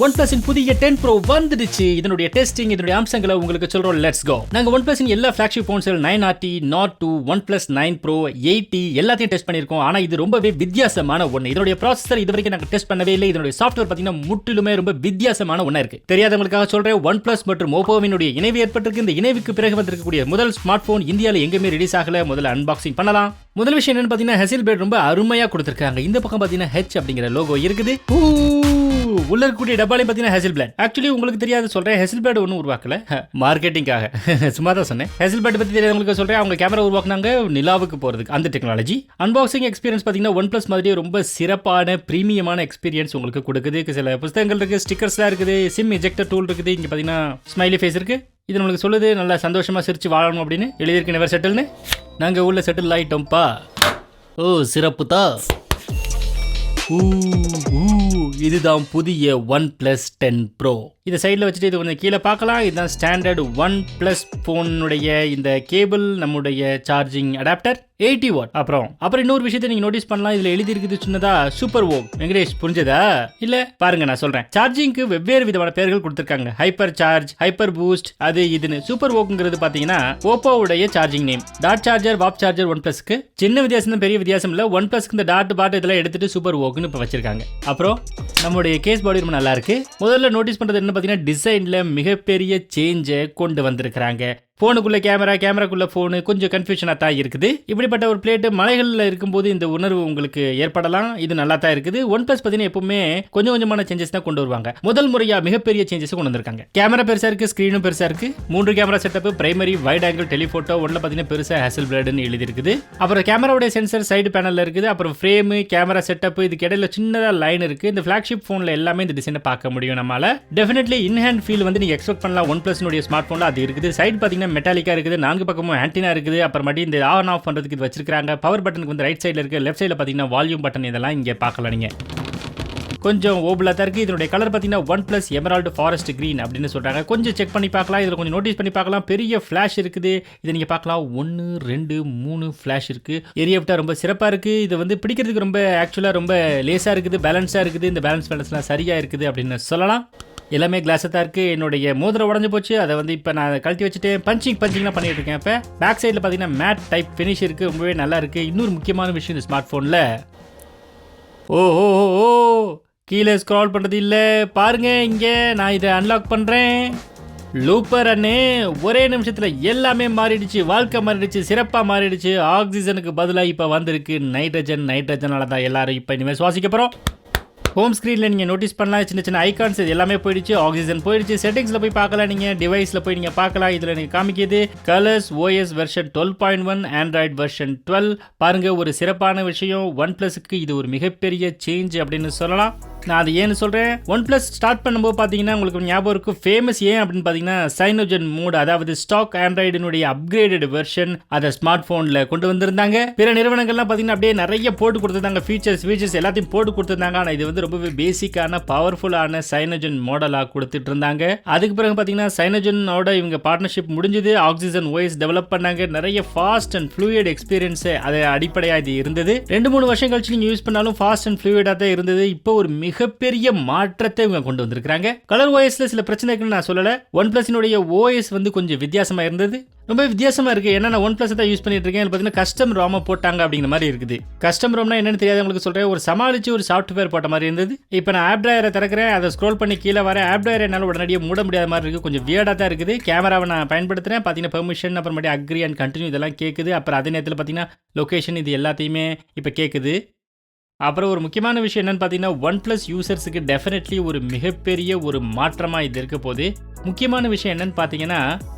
OnePlus in புதிய 10 Pro வந்துடுச்சு. இதனுடைய டெஸ்டிங், இதனுடைய அம்சங்களை உங்களுக்கு சொல்றோம். Let's go. நாங்க OnePlus இன் எல்லா ஃபிளாக்ஷிப் போன்ஸ்கள் 9RT, Nord 2, OnePlus 9 Pro, 8T எல்லாத்தையும் டெஸ்ட் பண்ணியிருக்கோம். ஆனா இது ரொம்பவே வித்தியாசமான ஒன்று. இதனுடைய ப்ராசஸர் இதுவரைக்கும் நாங்கள் டெஸ்ட் பண்ணவே இல்லை. இதனுடைய சாஃப்ட்வேர் பார்த்தீங்கன்னா முற்றிலுமே ரொம்ப வித்தியாசமான ஒன்றா இருக்கு. தெரியாதவங்களுக்காக சொல்றேன், OnePlus மற்றும் ஓப்போவினுடைய இணைவு ஏற்பட்டிருக்கு. இந்த இணைவுக்கு பிறகு வந்திருக்கக்கூடிய முதல் ஸ்மார்ட் போன் இந்தியாவில் எங்கேயுமே ரிலீஸ் ஆகல. முதல்ல அன்பாக்சிங் பண்ணலாம். முதல் விஷயம் என்னன்னு பார்த்தீங்கன்னா, ஹெசில் பிளேட் ரொம்ப அருமையாக கொடுத்துருக்காங்க. இந்த பக்கம் பார்த்தீங்கன்னா ஹெச் அப்படிங்கிற லோகோ இருக்குது. உள்ள இருக்கக்கூடிய டப்பாலையும் பார்த்தீங்கன்னா ஹெசில் பிளேட். ஆக்சுவலி உங்களுக்கு தெரியாது சொல்றேன், ஹெசில் பிளேட் ஒன்றும் உருவாக்கல, மார்க்கெட்டிங்காக சும்மா தான் சொன்னேன். ஹெசில் பிளேட் பற்றி தெரியாதவங்களுக்கு சொல்றேன், அவங்க கேமரா உருவாக்குனாங்க நிலாவுக்கு போறதுக்கு, அந்த டெக்னாலஜி. அன்பாக்சிங் எக்ஸ்பீரியன்ஸ் பார்த்தீங்கன்னா OnePlus மாதிரியே ரொம்ப சிறப்பான பிரீமியமான எக்ஸ்பீரியன்ஸ் உங்களுக்கு கொடுக்குது. சில புத்தகங்கள் இருக்கு, ஸ்டிக்கர்ஸ்லாம் இருக்குது, சிம் எஜெக்டர் டூல் இருக்குது. இங்கே பார்த்தீங்கன்னா ஸ்மைலி ஃபேஸ் இருக்கு. இது நம்மளுக்கு சொல்லுது நல்லா சந்தோஷமா சிரிச்சு வாழணும் அப்படின்னு எழுதியிருக்கு. நெவர் செட்டில்னு நாங்கள் உள்ள செட்டில் ஆயிட்டோம்ப்பா. ஓ சிறப்பு தான். இதுதான் புதிய OnePlus 10 Pro. இதை சைடில் வச்சுட்டு இது கொஞ்சம் கீழே பார்க்கலாம். இதுதான் ஸ்டாண்டர்ட் OnePlus ஃபோனுடைய இந்த கேபிள், நம்முடைய சார்ஜிங் அடாப்டர் 80 வாட். அப்புறம் இன்னொரு விஷயத்தை நீங்க நோட்டீஸ் பண்ணலாம். இதுல எழுதி இருக்குது சின்னதா சூப்பர் வோக். வெங்கடேஷ் புரிஞ்சதா? இல்ல பாருங்க, நான் சொல்றேன். சார்ஜிங்க்கு வெவ்வேறு விதமான பெயர்கள் கொடுத்திருக்காங்க. ஹைப்பர் சார்ஜ், ஹைப்பர் பூஸ்ட், அது இதுன்னு. சூப்பர் வோக்ங்கிறது பாத்தீங்கன்னா ஓப்போவுடைய சார்ஜிங் நேம். டாட் சார்ஜர், வாப் சார்ஜர் OnePlusக்கு சின்ன வித்தியாசம் தான், பெரிய வித்தியாசம் இல்ல. OnePlusக்கு இந்த டாட் பாட் இதெல்லாம் எடுத்துட்டு சூப்பர் வோக்னு இப்ப வச்சிருக்காங்க. அப்புறம் நம்முடைய கேஸ் பாடி ரொம்ப நல்லா இருக்கு. முதல்ல நோட்டீஸ் பண்றது என்ன பார்த்தீங்கன்னா, டிசைன்ல மிகப்பெரிய சேஞ்சை கொண்டு வந்திருக்கிறாங்க. போனுக்குள்ள கேமரா, கேமராக்குள்ள போனு, கொஞ்சம் கன்ஃபியூஷனாக தான் இருக்குது. இப்படிப்பட்ட ஒரு பிளேட்டு மலைகளில் இருக்கும்போது இந்த உணர்வு உங்களுக்கு ஏற்படலாம். இது நல்லா தான் இருக்குது. OnePlus பார்த்தீங்கன்னா எப்பவுமே கொஞ்சம் கொஞ்சமான சேஞ்சஸ் தான் கொண்டு வருவாங்க. முதல் முறையாக மிகப்பெரிய சேஞ்சஸ் கொண்டு வந்திருக்காங்க. கேமரா பெருசா இருக்கு, ஸ்கிரீனும் பெருசா இருக்கு. 3 camera setup, primary, wide angle, telephoto. ஒன்றில் பார்த்தீங்கன்னா பெருசா ஹேசல் பிளேடுன்னு எழுதி இருக்குது. அப்புறம் கேமராவுடைய சென்சர் சைடு பேனல்ல இருக்குது. அப்புறம் ஃப்ரேம், கேமரா செட்டப், இதுக்கு இடையில சின்னதாக லைன் இருக்கு. இந்த ஃபிளாக்ஷிப் போன்ல எல்லாமே இந்த டிசைனை பார்க்க முடியும் நம்மளால. டெஃபினெட்லி இன்ஹேண்ட் ஃபீல் வந்து நீங்க எக்ஸ்பெக்ட் பண்ணலாம். OnePlus ஸ்மார்ட் போன்ல அது இருக்குது. சைடு பார்த்தீங்கன்னா மெட்டாலிக்கா இருக்குது. 4 பக்கமும் ஆன்டினா இருக்குது. அப்புறமாட்டி இந்த ஆன் ஆஃப் பண்றதுக்கு இது வச்சிருக்காங்க. பவர் பட்டனுக்கு வந்து ரைட் சைடுல இருக்கு. லெஃப்ட் சைடுல பாத்தீங்கன்னா வால்யூம் பட்டன். இதெல்லாம் இங்க பார்க்கலாம். நீங்க கொஞ்சம் ஓபலா தான் இருக்கு. இதனுடைய கலர் பாத்தீங்கன்னா OnePlus எமரால்டு ஃபாரஸ்ட் கிரீன் அப்படின்னு சொல்றாங்க. கொஞ்சம் செக் பண்ணி பார்க்கலாம். இதுல கொஞ்சம் நோட்டீஸ் பண்ணி பார்க்கலாம். பெரிய ஃபிளாஷ் இருக்குது. இதை நீங்க பார்க்கலாம். 1 2 3 ஃபிளாஷ் இருக்கு. ஏரியா விட்டா ரொம்ப சிறப்பா இருக்கு. இது வந்து பிடிக்கிறதுக்கு ரொம்ப ஆக்சுவலா ரொம்ப லேசா இருக்குது, பேலன்ஸா இருக்குது. இந்த பேலன்ஸ்லாம் சரியா இருக்குது அப்படின்னு சொல்லலாம். எல்லாமே கிளாஸாக தான் இருக்குது. என்னுடைய மோதிரம் உடஞ்சி போச்சு. அதை வந்து இப்போ நான் கழட்டி வச்சுட்டு பஞ்சிங்லாம் பண்ணிட்டு இருக்கேன். இப்போ பேக் சைடில் பார்த்தீங்கன்னா மேட் டைப் ஃபினிஷ் இருக்குது. ரொம்பவே நல்லா இருக்குது. இன்னொரு முக்கியமான விஷயம் இந்த ஸ்மார்ட் ஃபோனில், ஓ கீழே ஸ்க்ரால் பண்ணுறது இல்லை. பாருங்க, இங்கே நான் இதை அன்லாக் பண்ணுறேன். லூப்பர் அண்ணே, ஒரே நிமிஷத்தில் எல்லாமே மாறிடுச்சு. வாழ்க்கை மாறிடுச்சு, சிறப்பாக மாறிடுச்சு. ஆக்சிஜனுக்கு பதிலாக இப்போ வந்திருக்கு நைட்ரஜனால தான் எல்லாரும் இப்போ இனிமேல் சுவாசிக்க போகிறோம். ஹோம் ஸ்க்ரீனில் நீங்கள் நோட்டீஸ் பண்ணலாம். சின்ன சின்ன ஐகான்ஸ் இது எல்லாமே போயிடுச்சு. ஆக்சிஜன் போயிடுச்சு. செட்டிங்ஸில் போய் பார்க்கலாம். நீங்கள் டிவைஸில் போய் நீங்கள் பார்க்கலாம். இதில் நீங்கள் காமிக்கிது colours, OS version 12.1, Android version 12. பாருங்கள், ஒரு சிறப்பான விஷயம். OnePlusக்கு இது ஒரு மிகப்பெரிய சேஞ்ச் அப்படின்னு சொல்லலாம். நான் அது ஏன்னு சொல்கிறேன், OnePlus ஸ்டார்ட் பண்ணும்போது பார்த்தீங்கன்னா உங்களுக்கு ஞாபகம் இருக்கும். ஃபேமஸ் ஏன் அப்படின்னு பார்த்தீங்கன்னா, சைனோஜன் மோட், அதாவது ஸ்டாக் ஆண்ட்ராய்டினுடைய அப்கிரேடட் வெர்ஷன் அதை ஸ்மார்ட் ஃபோனில் கொண்டு வந்திருந்தாங்க. பிற நிறுவனங்கள்லாம் பார்த்தீங்கன்னா அப்படியே நிறைய போட்டு கொடுத்துருந்தாங்க. ஃபீச்சர்ஸ் எல்லாத்தையும் போட்டு கொடுத்துருந்தாங்க. ஆனால் இது வந்து ரொம்பவே பேசிக்கான பவர்ஃபுல்லான சைனோஜன் மாடலாக கொடுத்துட்டு இருந்தாங்க. அதுக்கு பிறகு பார்த்தீங்கன்னா சைனோஜனோட இவங்க பார்ட்னர்ஷிப் முடிஞ்சது. ஆக்சிஜன் OS டெவலப் பண்ணாங்க. நிறைய ஃபாஸ்ட் அண்ட் ஃப்ளூயிட் எக்ஸ்பீரியன்ஸ் அது அடிப்படையாக இது இருந்தது. 2-3 வருஷம் கழிச்சு நீங்கள் யூஸ் பண்ணாலும் ஃபாஸ்ட் அண்ட் ஃப்ளூயிடாக தான் இருந்தது. இப்போ ஒரு மிகப்பெரிய மாற்றத்தை இவங்க கொண்டு வந்திருக்காங்க. கலர் OSல சில பிரச்சனை இருக்குன்னு நான் சொல்லல. OnePlusனுடைய OS வந்து கொஞ்சம் வித்தியாசமா இருந்தது. ரொம்ப வித்தியாசமா இருக்கு. ஏன்னா நான் OnePlus தான் யூஸ் பண்ணிட்டு இருக்கேன். பார்த்தீங்கன்னா கஸ்டம் ரோமா போட்டாங்க அப்படிங்கிற மாதிரி இருக்குது. கஸ்டம் ரோம்னா என்னன்னு தெரியாது உங்களுக்கு சொல்றேன். ஒரு சமாளிச்சு ஒரு சாஃப்ட்வேர் போட்ட மாதிரி இருந்தது. இப்போ நான் ஆப் டிரைவரை திறக்கிறேன். அதை ஸ்க்ரோல் பண்ணி கீழே வர ஆப் டிரைவர் என்னால் உடனடியாக மூட முடியாத மாதிரி இருக்கு. கொஞ்சம் வியர்டா தான் இருக்குது. கேமராவை நான் பயன்படுத்துறேன். பார்த்தீங்கன்னா பெர்மிஷன், அப்புறமேட்டு அக்ரி அண்ட் கண்டினியூ இதெல்லாம் கேட்குது. அப்புறம் அதே நேரத்தில் பார்த்தீங்கன்னா லொகேஷன், இது எல்லாத்தையுமே இப்போ கேட்குது. அப்புறம் ஒரு முக்கியமான விஷயம் என்னன்னு பார்த்தீங்கன்னா, OnePlus யூசர்ஸுக்கு டெஃபினெட்லி ஒரு மிகப்பெரிய ஒரு மாற்றமாக இது இருக்க போது. முக்கியமான விஷயம் என்னன்னு பார்த்தீங்கன்னா,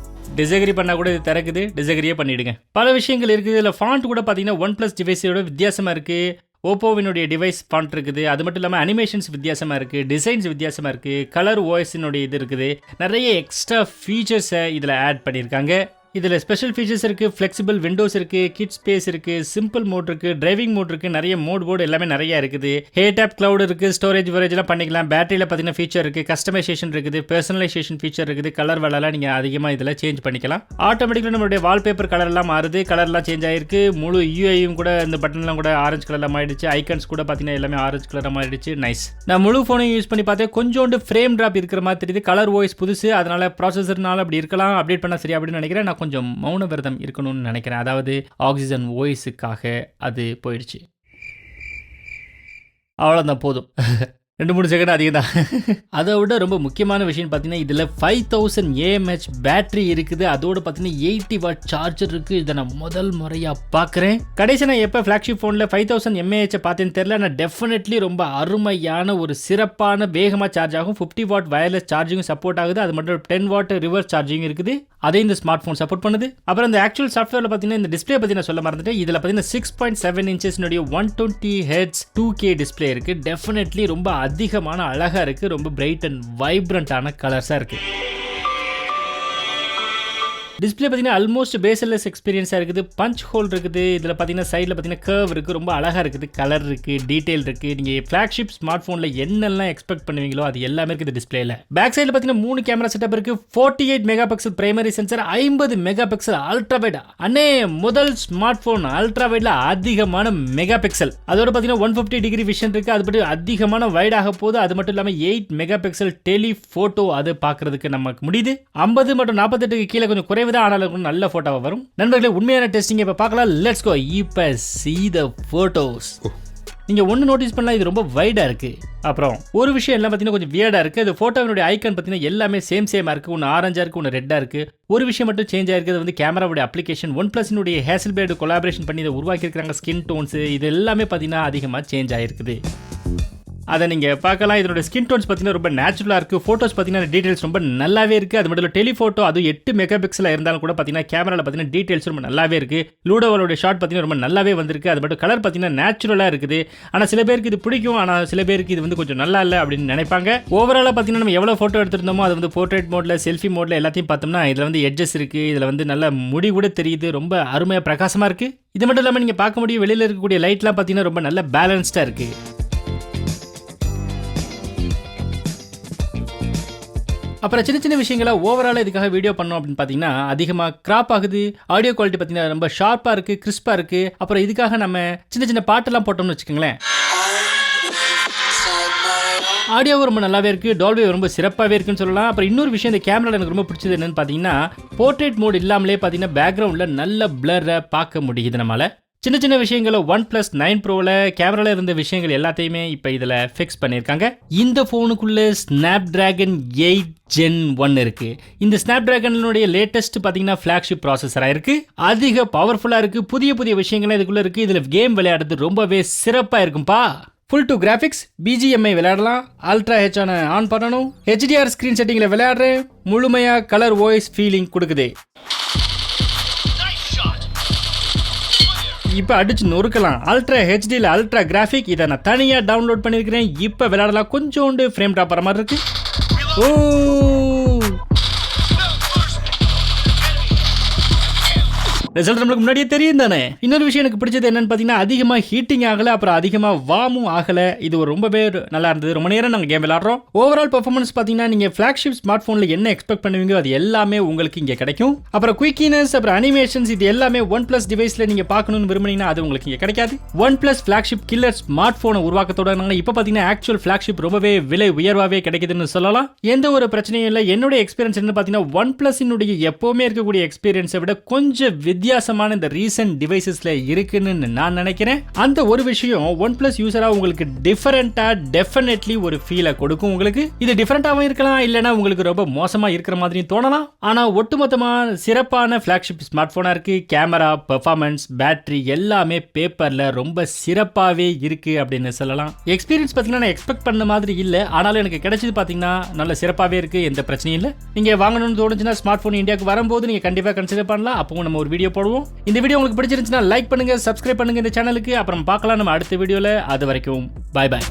டிசகிரி பண்ணால் கூட இது திறக்குது. டிசகிரியே பண்ணிவிடுங்க. பல விஷயங்கள் இருக்குது. இதில் ஃபாண்ட் கூட பார்த்தீங்கன்னா OnePlus டிவைஸோட வித்தியாசமாக இருக்குது. ஓப்போவினுடைய டிவைஸ் ஃபாண்ட் இருக்குது. அது மட்டும் இல்லாமல் அனிமேஷன்ஸ் வித்தியாசமாக இருக்குது. டிசைன்ஸ் வித்தியாசமாக இருக்குது. கலர் OSனுடைய இது இருக்குது. நிறைய எக்ஸ்ட்ரா ஃபீச்சர்ஸை இதில் ஆட் பண்ணியிருக்காங்க. இதில் ஸ்பெஷல் ஃபீச்சர்ஸ் இருக்குது, ஃப்ளெக்சிபிள் விண்டோஸ் இருக்குது, கிட் ஸ்பேஸ் இருக்குது, சிம்பிள் மோட் இருக்குது, டிரைவிங் மோட் இருக்குது, நிறைய போர்டு எல்லாமே நிறைய இருக்குது. ஹேட் கிளவுட் இருக்குது, ஸ்டோரேஜ் வரேஜ்லாம் பண்ணிக்கலாம். பேட்டரியில் பார்த்தீங்கன்னா ஃபீச்சர் இருக்குது, கஸ்டமைசேஷன் இருக்குது, பர்சனலைசேஷன் ஃபீச்சர் இருக்குது, கலர் வளலாம் நீங்கள் அதிகமாக இதில் சேஞ்ச் பண்ணிக்கலாம். ஆட்டோமேட்டிக்கலாக நம்மளுடைய வால்பேப்பர் கலர்லாம் மாறுது, கலர்லாம் சேஞ்ச் ஆயிருக்கு. முழு யூஐயும் கூட இந்த பட்டன்லாம் கூட ஆரஞ்சு கலரில் மாறிடுச்சு. ஐக்கன்ஸ் கூட பார்த்தீங்கன்னா எல்லாமே ஆரஞ்சு கலரில் மாறிடுச்சு. நைஸ். நான் முழு ஃபோனையும் யூஸ் பண்ணி பார்த்தேன், கொஞ்சோண்டு ஃப்ரேம் ட்ராப் இருக்கிற மாதிரி தெரியுது. கலர் வாய்ஸ் புதுசு, அதனால ப்ராசஸர்னால அப்படி இருக்கலாம். அப்டேட் பண்ண சரி அப்படின்னு நினைக்கிறேன். நான் கொஞ்சம் மௌன விரதம் இருக்கணும்னு நினைக்கிறேன். அதாவது ஆக்சிஜன் வாய்ஸுக்காக அது போயிடுச்சு. அவ்வளோதான், போதும். 2-3 செகண்ட் அதிகம் தான். அதை விட ரொம்ப முக்கியமான விஷயம் பார்த்தீங்கன்னா இதில் 5000 AMH பேட்டரி இருக்குது. அதோடு பார்த்தீங்கன்னா 80 வாட் சார்ஜர் இருக்குது. இதை நான் முதல் முறையாக பார்க்குறேன். கடைசி நான் எப்போ ஃப்ளாக்ஷிப் ஃபோனில் 5000 mAh பார்த்தேன்னு தெரியல. நான் டெஃபினெட்லி ரொம்ப அருமையான ஒரு சிறப்பான வேகமாக சார்ஜ் ஆகும். 50 வாட் வயர்லெஸ் சார்ஜிங்கும் சப்போர்ட் ஆகுது. அது மட்டும் 10 வாட் ரிவர்ஸ் சார்ஜிங் இருக்குது. அதே இந்த ஸ்மார்ட் ஃபோன் சப்போர்ட் பண்ணுது. அப்புறம் இந்த ஆக்சுவல் சாஃப்ட்வேரில் பார்த்தீங்கன்னா இந்த டிஸ்பிளே பற்றி நான் சொல்ல மறந்துட்டேன். இதில் பார்த்தீங்கன்னா 6.7 இன்ச்சஸ்னுடைய 120 Hz 2K டிஸ்பிளே இருக்குது. டெஃபினெட்லி ரொம்ப அதிகமான அழகா இருக்கு. ரொம்ப பிரைட் அண்ட் வைப்ரண்டான கலர்ஸா இருக்கு. டிஸ்பிளே பார்த்தீங்கன்னா ஆல்மோஸ்ட் பேஸ்லெஸ் எக்ஸ்பீரியன்ஸாக இருக்குது. பஞ்ச் ஹோல் இருக்குது. இதில் பார்த்தீங்கன்னா சைடில் பார்த்தீங்கன்னா கர்வ் இருக்குது. ரொம்ப அழகாக இருக்குது. கலர் இருக்குது, டீட்டெயில் இருக்குது. நீங்கள் ஃப்ளாக்ஷிப் ஸ்மார்ட் ஃபோனில் என்னெல்லாம் எக்ஸ்பெக்ட் பண்ணுவீங்களோ அது எல்லாமே இருக்குது டிஸ்பிளேல. பேக் சைடில் பார்த்தீங்கன்னா 3 கேமரா செட்டப் இருக்குது. 48 mega pixel primary sensor, 50 mega pixel ultra wide. அண்ணே, முதல் ஸ்மார்ட் ஃபோன் அல்ட்ரா வைட்ல அதிகமான மெகா பிக்சல். அதோட பார்த்தீங்கன்னா 150 டிகிரி விஷன் இருக்குது. அது பற்றி அதிகமான வைடாக போகுது. அது மட்டும் இல்லாமல் 8 மெகா பிக்சல் டெலி ஃபோட்டோ அது பார்க்கறதுக்கு நமக்கு முடியுது. 50 மற்றும் 48 கீழே கொஞ்சம் குறைவு தான், ஆனாலும் நல்ல போட்டோவா வரும். நண்பர்களே, உண்மையான டெஸ்டிங் இப்ப பார்க்கலாம். Let's go. இப்ப see the photos. நீங்க ஒன்னு நோட்டீஸ் பண்ணலாம், இது ரொம்ப வைடா இருக்கு. அப்புறம் ஒரு விஷயம் எல்லாம் பார்த்தீங்கன்னா கொஞ்சம் வியர்டா இருக்கு. அது போட்டோவினுடைய ஐக்கன் பார்த்தீங்கன்னா எல்லாமே சேமா இருக்கு. ஒன்று ஆரஞ்சா இருக்கு, ஒன்று ரெட்டா இருக்கு. ஒரு விஷயம் மட்டும் சேஞ்ச் ஆயிருக்கு. அது வந்து கேமராவுடைய அப்ளிகேஷன். OnePlus ஹேசல்பிளேட் கொலாபரேஷன் பண்ணி இதை உருவாக்கி இருக்காங்க. ஸ்கின் டோன்ஸ் இது எல்லாமே பார்த்தீங்கன்னா அதிகமாக சேஞ்ச் ஆயிருக்குது. அதை நீங்கள் பார்க்கலாம். இதோட ஸ்கின் டோன்ஸ் பார்த்தீங்கன்னா ரொம்ப நேச்சுரலாக இருக்குது. ஃபோட்டோஸ் பார்த்தீங்கன்னா டீட்டெயில்ஸ் ரொம்ப நல்லாவே இருக்குது. அது மட்டும் இல்லை, டெலிஃபோட்டோ அது 8 மெகா பிக்சலாக இருந்தாலும் கூட பார்த்தீங்கன்னா கேமராவில் பார்த்தீங்கன்னா டீட்டெயில்ஸ் ரொம்ப நல்லாவே இருக்குது. லூடோவோட ஷாட் பார்த்தீங்கன்னா ரொம்ப நல்லாவே வந்திருக்கு. அது மட்டும் கலர் பார்த்தீங்கன்னா நேச்சுரலாக இருக்குது. ஆனால் சில பேருக்கு இது பிடிக்கும், ஆனால் சில பேருக்கு இது வந்து கொஞ்சம் நல்லா இல்லை அப்படின்னு நினைப்பாங்க. ஓவராலாக பார்த்தீங்கன்னா நம்ம எவ்வளோ ஃபோட்டோ எடுத்திருந்தோமோ அது வந்து போர்ட்ரேட் மோடில், செல்ஃபி மோடில் எல்லாத்தையும் பார்த்தோம்னா இதில் வந்து எட்ஜஸ் இருக்குது. இதில் வந்து நல்ல முடி கூட தெரியுது. ரொம்ப அருமையாக பிரகாசமாக இருக்குது. இது மட்டும் இல்லாமல் நீங்கள் பார்க்க முடியும் வெளியில் இருக்கக்கூடிய லைட்லாம் பார்த்தீங்கன்னா ரொம்ப நல்ல பேலன்ஸ்டாக இருக்குது. அப்புறம் சின்ன சின்ன விஷயங்களா ஓவராலாக இதுக்காக வீடியோ பண்ணோம் அப்படின்னு பார்த்தீங்கன்னா அதிகமாக கிராப் ஆகுது. ஆடியோ குவாலிட்டி பார்த்தீங்கன்னா ரொம்ப ஷார்ப்பாக இருக்குது, கிறிஸ்பாக இருக்குது. அப்புறம் இதுக்காக நம்ம சின்ன சின்ன பாட்டெல்லாம் போட்டோம்னு வச்சுக்கோங்களேன், ஆடியோ ரொம்ப நல்லாவே இருக்குது. டால்பி ரொம்ப சிறப்பாகவே இருக்குன்னு சொல்லலாம். அப்புறம் இன்னொரு விஷயம் இந்த கேமராவில் எனக்கு ரொம்ப பிடிச்சது என்னன்னு பார்த்தீங்கன்னா போர்ட்ரேட் மோட் இல்லாமலே பார்த்தீங்கன்னா பேக்ரவுண்டில் நல்ல பிளரை பார்க்க முடியுது நம்மளால். சின்ன சின்ன விஷயங்களை OnePlus 9 Proவில் கேமராவில் இருந்த விஷயங்கள் எல்லாத்தையுமே இப்போ இதில் ஃபிக்ஸ் பண்ணியிருக்காங்க. இந்த ஃபோனுக்குள்ளே Snapdragon 8 Gen 1 இருக்குது. இந்த Snapdragonனுடைய லேட்டஸ்ட் பார்த்தீங்கன்னா ஃப்ளாக்ஷிப் ப்ராசஸராக இருக்குது. அதிக பவர்ஃபுல்லாக இருக்குது. புதிய புதிய விஷயங்கள்லாம் இதுக்குள்ளே இருக்குது. இதில் கேம் விளையாடுறது ரொம்பவே சிறப்பாக இருக்கும்பா. ஃபுல் டு கிராஃபிக்ஸ், BGMI விளையாடலாம். அல்ட்ரா ஹெச்ஆன ஆன் பண்ணணும். HDR ஸ்க்ரீன் செட்டிங்கில் விளையாடுறேன். முழுமையாக கலர் வாய்ஸ் ஃபீலிங் கொடுக்குது. இப்போ அடிச்சு நொறுக்கலாம். அல்ட்ரா ஹெச்டியில் அல்ட்ரா கிராஃபிக் இதை நான் தனியாக டவுன்லோட் பண்ணியிருக்கிறேன். இப்போ விளையாடலாம். கொஞ்சோண்டு ஃப்ரேம் ட்ராப் வர மாதிரி இருக்கு. ரிசல்ட் நம்மளுக்கு முன்னாடியே தெரியும் தானே. இன்னொரு விஷயம் எனக்கு பிடிச்சது என்னன்னு பார்த்தீங்கன்னா அதிகமாக ஹீட்டிங் ஆகலை, அப்புறம் அதிகமாக வார்மும் ஆகலை. இது ஒரு ரொம்பவே நல்லா இருந்தது. ரொம்ப நேரம் நாங்கள் கேம் விளையாடுறோம். ஓவரால் பெர்ஃபார்மன்ஸ் பார்த்தீங்கன்னா நீங்கள் ஃப்ளாக்ஷிப் ஸ்மார்ட் ஃபோனில் என்ன எக்ஸ்பெக்ட் பண்ணுவீங்க அது எல்லாமே உங்களுக்கு இங்கே கிடைக்கும். அப்புறம் குயிக்கினஸ், அப்புறம் அனிமேஷன்ஸ் இது எல்லாமே OnePlus டிவைஸில் நீங்கள் பார்க்கணும்னு விரும்புனீங்கன்னா அது உங்களுக்கு இங்கே கிடைக்காது. OnePlus ஃப்ளாக்ஷிப் கில்லர் ஸ்மார்ட் ஃபோனை உருவாக்கத்தோட இப்போ பார்த்தீங்கன்னா ஆக்சுவல் ஃப்ளாக்ஷிப் ரொம்பவே விலை உயர்வாகவே கிடைக்குதுன்னு சொல்லலாம். எந்த ஒரு பிரச்சனையும் இல்லை. என்னுடைய எக்ஸ்பீரியன்ஸ் என்ன பார்த்தீங்கன்னா OnePlus எப்போவுமே இருக்கக்கூடிய எக்ஸ்பீரியன்ஸை விட கொஞ்சம் வித்தியாசமான இந்த ரீசன்ட் டிவைசஸ்ல இருக்குன்னு நான் நினைக்கிறேன். அந்த ஒரு விஷயம் OnePlus யூசரா உங்களுக்கு டிஃபரெண்டா டெஃபினெட்லி ஒரு ஃபீலை கொடுக்கும். உங்களுக்கு இது டிஃபரெண்டாவும் இருக்கலாம், இல்லைன்னா உங்களுக்கு ரொம்ப மோசமா இருக்கிற மாதிரி தோணலாம். ஆனா ஒட்டுமொத்தமா சிறப்பான ஃபிளாக்ஷிப் ஸ்மார்ட் போனா இருக்கு. கேமரா, பெர்ஃபார்மன்ஸ், பேட்டரி எல்லாமே பேப்பர்ல ரொம்ப சிறப்பாவே இருக்கு அப்படின்னு சொல்லலாம். எக்ஸ்பீரியன்ஸ் பாத்தீங்கன்னா நான் எக்ஸ்பெக்ட் பண்ண மாதிரி இல்ல, ஆனாலும் எனக்கு கிடைச்சது பாத்தீங்கன்னா நல்ல சிறப்பாவே இருக்கு. எந்த பிரச்சனையும் இல்ல. நீங்க வாங்கணும்னு தோணுச்சுன்னா ஸ்மார்ட் போன் இந்தியாவுக்கு வரும்போது நீங்க கண்டிப்பா கன்சிடர் பண்ணலாம். அப்போ நம்ம ஒரு வீடியோ போடுவோம். இந்த வீடியோ உங்களுக்கு பிடிச்சிருந்துச்சுன்னா லைக் பண்ணுங்க, சப்ஸ்கிரைப் பண்ணுங்க இந்த சேனலுக்கு. அப்புறம் பார்க்கலாம் நம்ம அடுத்த வீடியோல. அது வரைக்கும் பை பை.